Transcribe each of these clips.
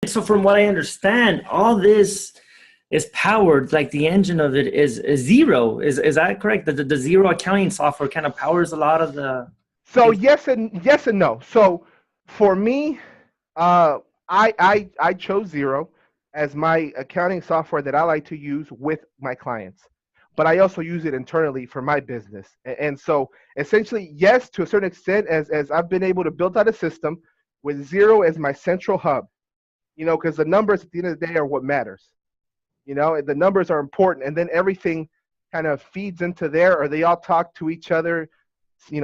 So from what I understand, all this is powered, like the engine of it is Zero. Is that correct? The Zero accounting software kind of powers a lot of the So things. yes and no. So for me, I chose Zero as my accounting software that I like to use with my clients, but I also use it internally for my business. And so essentially, yes, to a certain extent, as I've been able to build out a system with Zero as my central hub, because the numbers at the end of the day are what matters. The numbers are important, and then everything kind of feeds into there, or they all talk to each other,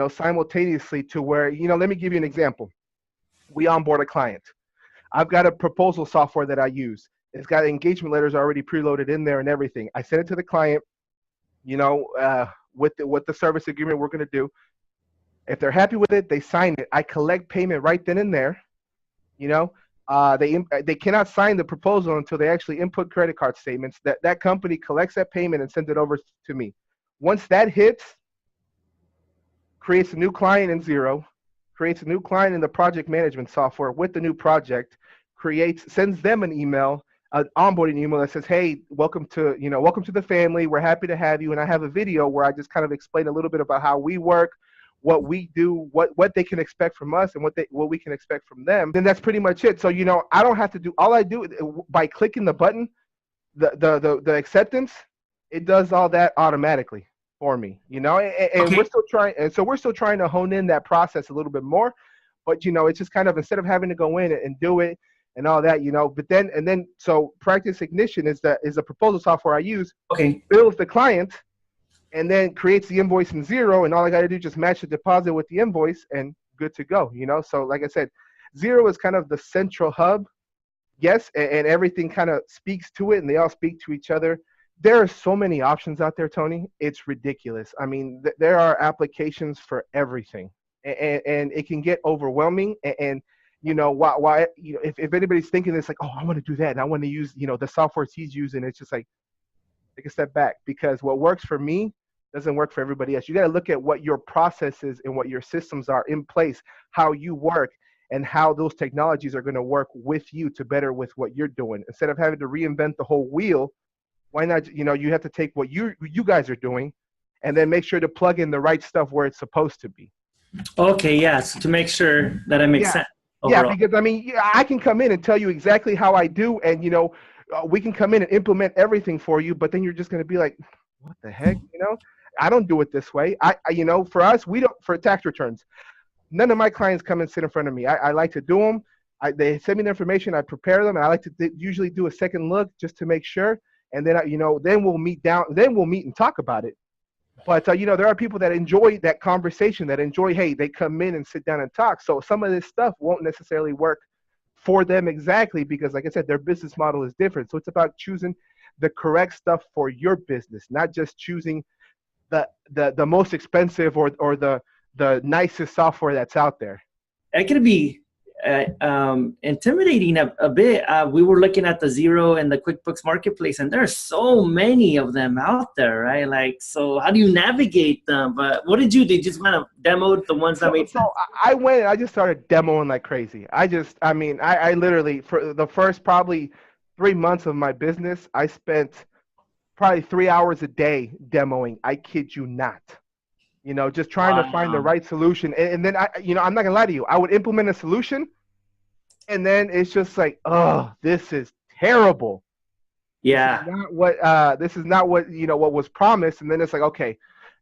simultaneously, to where, let me give you an example. We onboard a client. I've got a proposal software that I use. It's got engagement letters already preloaded in there and everything. I send it to the client, with the service agreement we're going to do. If they're happy with it, they sign it. I collect payment right then and there. You know, they cannot sign the proposal until they actually input credit card statements. That company collects that payment and sends it over to me. Once that hits, creates a new client in Zero, creates a new client in the project management software with the new project, sends them an email, an onboarding email that says, "Hey, welcome to the family. We're happy to have you." And I have a video where I just kind of explain a little bit about how we work, what we do, what they can expect from us, and what we can expect from them. Then that's pretty much it. So I don't have to do all I do by clicking the button, the acceptance. It does all that automatically for me, and Okay. we're still trying to hone in that process a little bit more. But it's just kind of, instead of having to go in and do it and all that, but then so Practice Ignition is the proposal software I use, Okay. bills the client, and then creates the invoice in Zero, and all I got to do is just match the deposit with the invoice, and good to go. So like I said, Zero is kind of the central hub. Yes, and everything kind of speaks to it, and they all speak to each other. There are so many options out there, Tony. It's ridiculous. I mean, there are applications for everything, and it can get overwhelming. And why if anybody's thinking this, like, oh, I want to do that, and I want to use the software he's using, it's just like, take a step back, because what works for me doesn't work for everybody else. You got to look at what your processes and what your systems are in place, how you work, and how those technologies are going to work with you to better with what you're doing. Instead of having to reinvent the whole wheel, why not? You have to take what you guys are doing, and then make sure to plug in the right stuff where it's supposed to be. Okay. Yeah. So to make sure that it makes Yeah, sense yeah. overall. Because I mean, yeah, I can come in and tell you exactly how I do, and we can come in and implement everything for you. But then you're just going to be like, what the heck? I don't do it this way. For us, we don't, for tax returns. None of my clients come and sit in front of me. I like to do them. They send me the information. I prepare them, and I like to usually do a second look just to make sure. And then then we'll meet and talk about it. But there are people that enjoy that conversation, that enjoy, hey, they come in and sit down and talk. So some of this stuff won't necessarily work for them exactly, because, like I said, their business model is different. So it's about choosing the correct stuff for your business, not just choosing the most expensive or the nicest software that's out there. It could be intimidating a bit. We were looking at the Zero and the QuickBooks Marketplace, and there's so many of them out there, right? Like, so how do you navigate them? But what did you do? You just kind of demoed the ones that made sense? So I went and I just started demoing like crazy. I literally, for the first probably 3 months of my business, I spent probably 3 hours a day demoing. I kid you not. Just trying to find the Wow. right solution. And then I'm not gonna lie to you. I would implement a solution, and then it's just like, oh, this is terrible. Yeah. This is not what was promised. And then it's like, okay,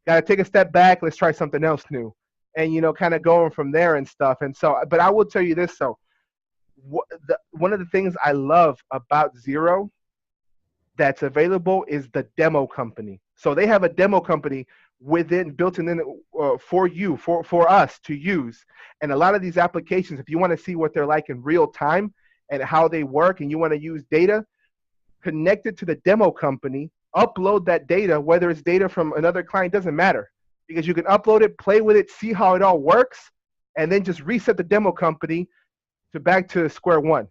gotta take a step back. Let's try something else new, and kind of going from there and stuff. And so, but I will tell you this. So, one of the things I love about Zero that's available is the demo company. So they have a demo company built in for us to use. And a lot of these applications, if you want to see what they're like in real time and how they work, and you want to use data, connect it to the demo company, upload that data, whether it's data from another client, doesn't matter, because you can upload it, play with it, see how it all works, and then just reset the demo company back to square one.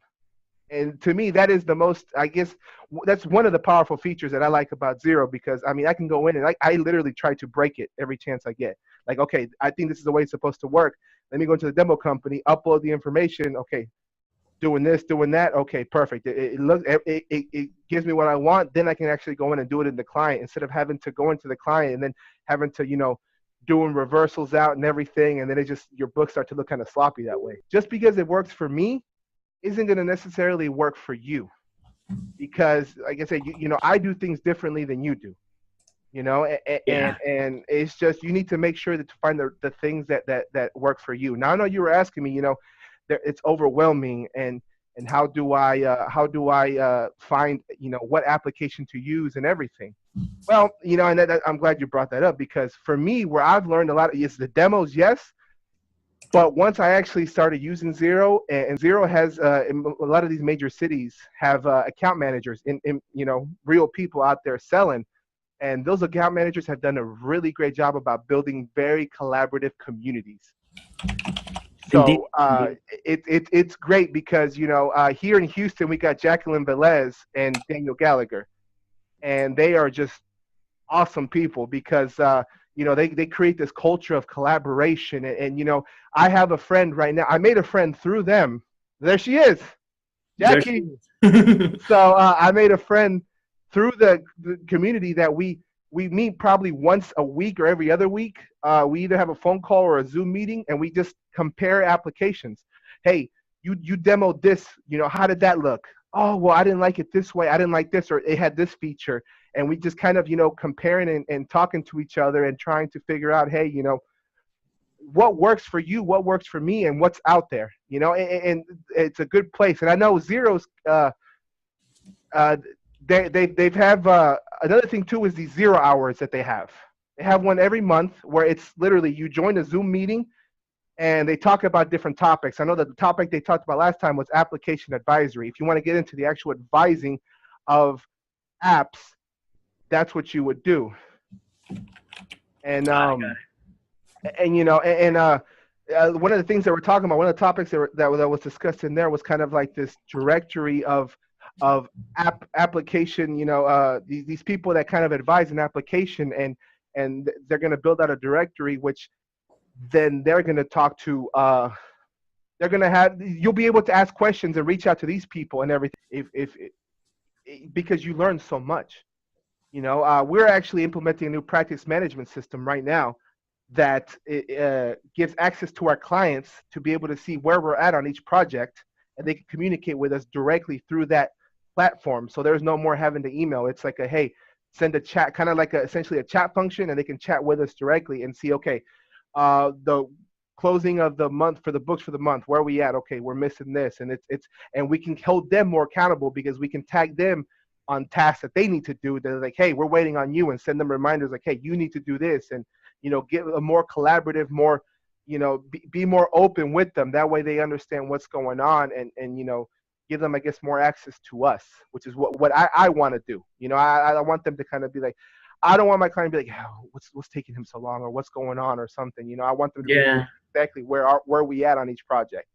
And to me, that is the most, I guess, that's one of the powerful features that I like about Zero, because I can go in and I literally try to break it every chance I get. Like, okay, I think this is the way it's supposed to work. Let me go into the demo company, upload the information. Okay, doing this, doing that. Okay, perfect. It gives me what I want. Then I can actually go in and do it in the client instead of having to go into the client and then having to, doing reversals out and everything. And then your books start to look kind of sloppy that way. Just because it works for me isn't going to necessarily work for you, because like I said, I do things differently than you do. And it's just, you need to make sure that to find the things that work for you. Now I know you were asking me, it's overwhelming, and how do I find what application to use and everything. Well, and I'm glad you brought that up, because for me, where I've learned a lot is the demos, yes, but once I actually started using Zero, and Zero has in a lot of these major cities have account managers in real people out there selling. And those account managers have done a really great job about building very collaborative communities. So it's great because, here in Houston, we got Jacqueline Velez and Daniel Gallagher. And they are just awesome people because, they create this culture of collaboration. And I have a friend right now. I made a friend through them. There she is, Jackie. So I made a friend through the community that we meet probably once a week or every other week. We either have a phone call or a Zoom meeting, and we just compare applications. Hey, you demoed this, how did that look? Oh, well, I didn't like it this way. I didn't like this, or it had this feature. And we just kind of, comparing and talking to each other and trying to figure out, hey, what works for you, what works for me, and what's out there, and it's a good place. And I know Zero's, they've have another thing too is these 0 hours that they have. They have one every month where it's literally you join a Zoom meeting and they talk about different topics. I know that the topic they talked about last time was application advisory. If you want to get into the actual advising of apps, that's what you would do. And one of the things that we're talking about, one of the topics that was discussed in there was kind of like this directory of application, these people that kind of advise an application, and they're going to build out a directory, which then they're going to talk to, you'll be able to ask questions and reach out to these people and everything because you learn so much. We're actually implementing a new practice management system right now that gives access to our clients to be able to see where we're at on each project, and they can communicate with us directly through that platform. So there's no more having to email. It's like hey, send a chat, kind of like essentially a chat function, and they can chat with us directly and see, okay, the closing of the month for the books for the month, where are we at? Okay, we're missing this, and and we can hold them more accountable because we can tag them on tasks that they need to do. They're like, hey, we're waiting on you, and send them reminders like, hey, you need to do this, and get a more collaborative, more be more open with them. That way they understand what's going on, and give them, I guess, more access to us, which is what I want to do. I want them to kind of be like, I don't want my client to be like, oh, what's taking him so long, or what's going on or something. I want them to be exactly where we at on each project.